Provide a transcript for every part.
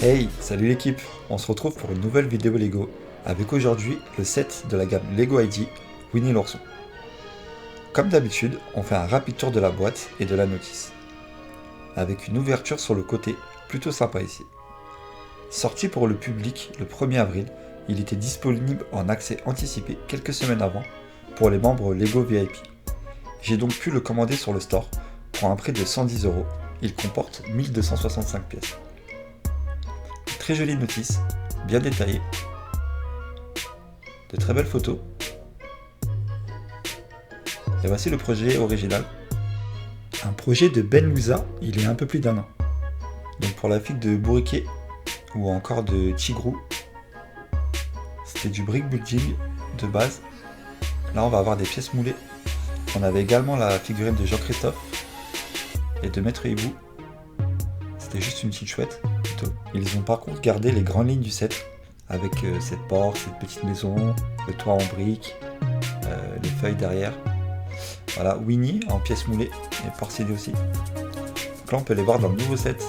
Hey, salut l'équipe, on se retrouve pour une nouvelle vidéo Lego, avec aujourd'hui le set de la gamme Lego ID, Winnie l'ourson. Comme d'habitude, on fait un rapide tour de la boîte et de la notice, avec une ouverture sur le côté, plutôt sympa ici. Sorti pour le public le 1er avril, il était disponible en accès anticipé quelques semaines avant pour les membres Lego VIP. J'ai donc pu le commander sur le store pour un prix de 110 €. Il comporte 1265 pièces. Très jolie notice, bien détaillée, de très belles photos. Et voici le projet original. Un projet de Ben Louisa, il est un peu plus d'1 an. Donc pour la figue de Bourriquet ou encore de Tigrou, c'était du brick building de base. Là on va avoir des pièces moulées. On avait également la figurine de Jean-Christophe et de Maître Hibou. C'était juste une petite chouette. Ils ont par contre gardé les grandes lignes du set, avec cette porte, cette petite maison, le toit en briques, les feuilles derrière. Voilà, Winnie en pièces moulées et porcinées aussi. Donc là on peut les voir dans le nouveau set.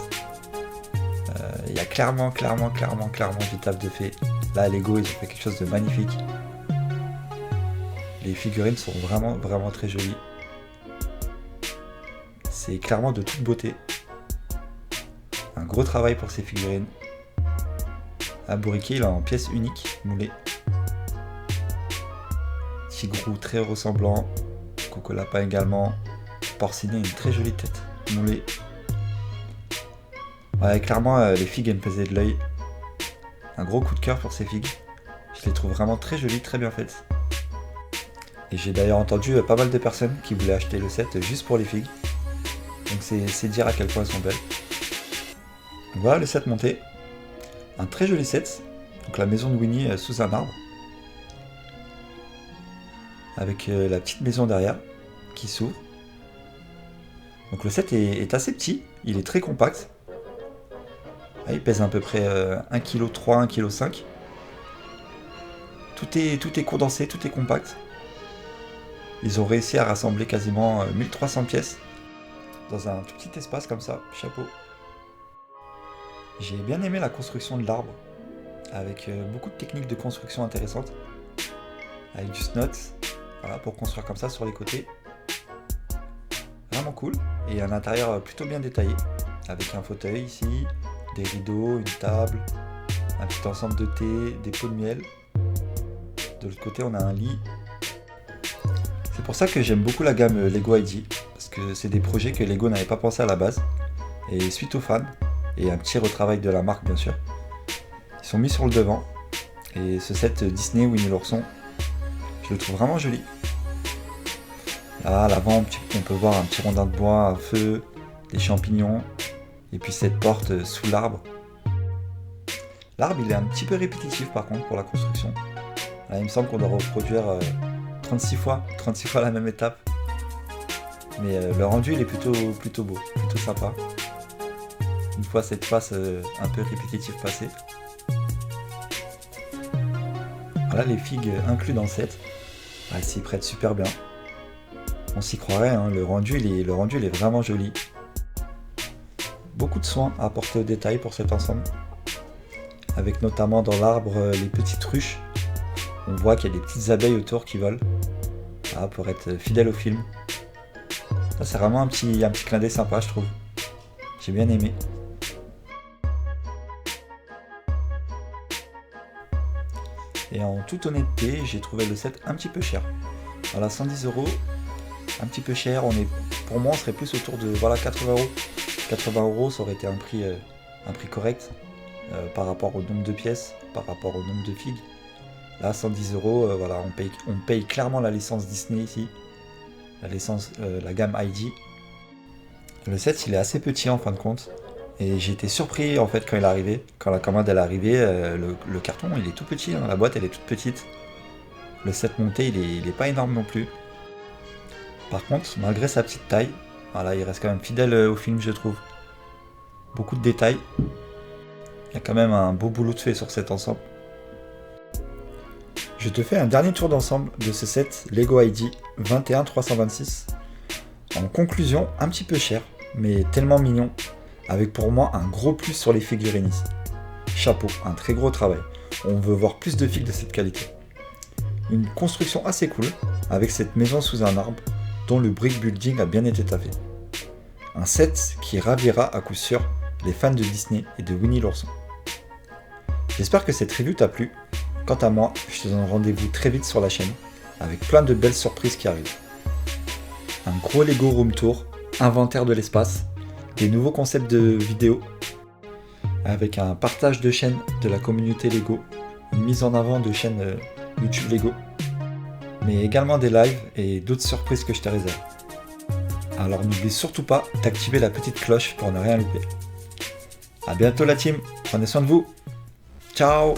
Il y a clairement du taf de fait. Là Lego ils ont fait quelque chose de magnifique. Les figurines sont vraiment très jolies. C'est clairement de toute beauté. Un gros travail pour ces figurines. Un Bourriquet, il est en pièces uniques, moulées. Tigrou très ressemblant. Coco Lapin également. Porcinet, une très jolie tête, moulée. Ouais, clairement, les figues, elles me faisaient de l'œil. Un gros coup de cœur pour ces figues. Je les trouve vraiment très jolies, très bien faites. Et j'ai d'ailleurs entendu pas mal de personnes qui voulaient acheter le set juste pour les figues. Donc c'est dire à quel point elles sont belles. Voilà le set monté, un très joli set, donc la maison de Winnie sous un arbre, avec la petite maison derrière qui s'ouvre. Donc le set est assez petit, il est très compact, il pèse à peu près 1,3 kg, 1,5 kg. Tout est condensé, tout est compact. Ils ont réussi à rassembler quasiment 1300 pièces dans un tout petit espace comme ça, chapeau. J'ai bien aimé la construction de l'arbre, avec beaucoup de techniques de construction intéressantes, avec du snot, voilà, pour construire comme ça sur les côtés. Vraiment cool, et un intérieur plutôt bien détaillé, avec un fauteuil ici, des rideaux, une table, un petit ensemble de thé, des pots de miel. De l'autre côté on a un lit. C'est pour ça que j'aime beaucoup la gamme Lego ID, parce que c'est des projets que Lego n'avait pas pensé à la base, et suite aux fans, et un petit retravail de la marque bien sûr, ils sont mis sur le devant. Et ce set Disney Winnie l'ourson, je le trouve vraiment joli. Là à l'avant on peut voir un petit rondin de bois, un feu, des champignons, et puis cette porte sous l'arbre. L'arbre il est un petit peu répétitif par contre pour la construction. Là, il me semble qu'on doit reproduire 36 fois la même étape. Mais le rendu il est plutôt beau, plutôt sympa. Une fois cette face un peu répétitive passée. Voilà les figues inclus dans le set. Elles s'y prêtent super bien. On s'y croirait, hein, le rendu il est vraiment joli. Beaucoup de soins à apporter au détail pour cet ensemble. Avec notamment dans l'arbre les petites ruches. On voit qu'il y a des petites abeilles autour qui volent. Voilà, pour être fidèle au film. Ça c'est vraiment un petit clin d'œil sympa je trouve. J'ai bien aimé. Et en toute honnêteté, j'ai trouvé le set un petit peu cher. Voilà, 110 €, un petit peu cher. Pour moi, on serait plus autour de 80 €. 80 € ça aurait été un prix correct par rapport au nombre de pièces, par rapport au nombre de figues. Là, 110 €, voilà, on paye clairement la licence Disney ici, la gamme ID. Le set, il est assez petit en fin de compte. Et j'ai été surpris en fait quand il est arrivé, quand la commande elle est arrivée, le carton il est tout petit, hein, la boîte elle est toute petite. Le set monté il est pas énorme non plus. Par contre, malgré sa petite taille, voilà, il reste quand même fidèle au film je trouve. Beaucoup de détails. Il y a quand même un beau boulot de fait sur cet ensemble. Je te fais un dernier tour d'ensemble de ce set Lego ID 21326. En conclusion, un petit peu cher, mais tellement mignon. Avec pour moi un gros plus sur les figurines ici. chapeau, un très gros travail. On veut voir plus de figues de cette qualité. Une construction assez cool, avec cette maison sous un arbre, dont le brick building a bien été taffé. Un set qui ravira à coup sûr les fans de Disney et de Winnie l'ourson. J'espère que cette review t'a plu. Quant à moi, je te donne rendez-vous très vite sur la chaîne, avec plein de belles surprises qui arrivent. Un gros Lego Room Tour, inventaire de l'espace, des nouveaux concepts de vidéos, avec un partage de chaînes de la communauté Lego, une mise en avant de chaînes YouTube Lego, mais également des lives et d'autres surprises que je te réserve. Alors n'oublie surtout pas d'activer la petite cloche pour ne rien louper. A bientôt la team, prenez soin de vous, ciao.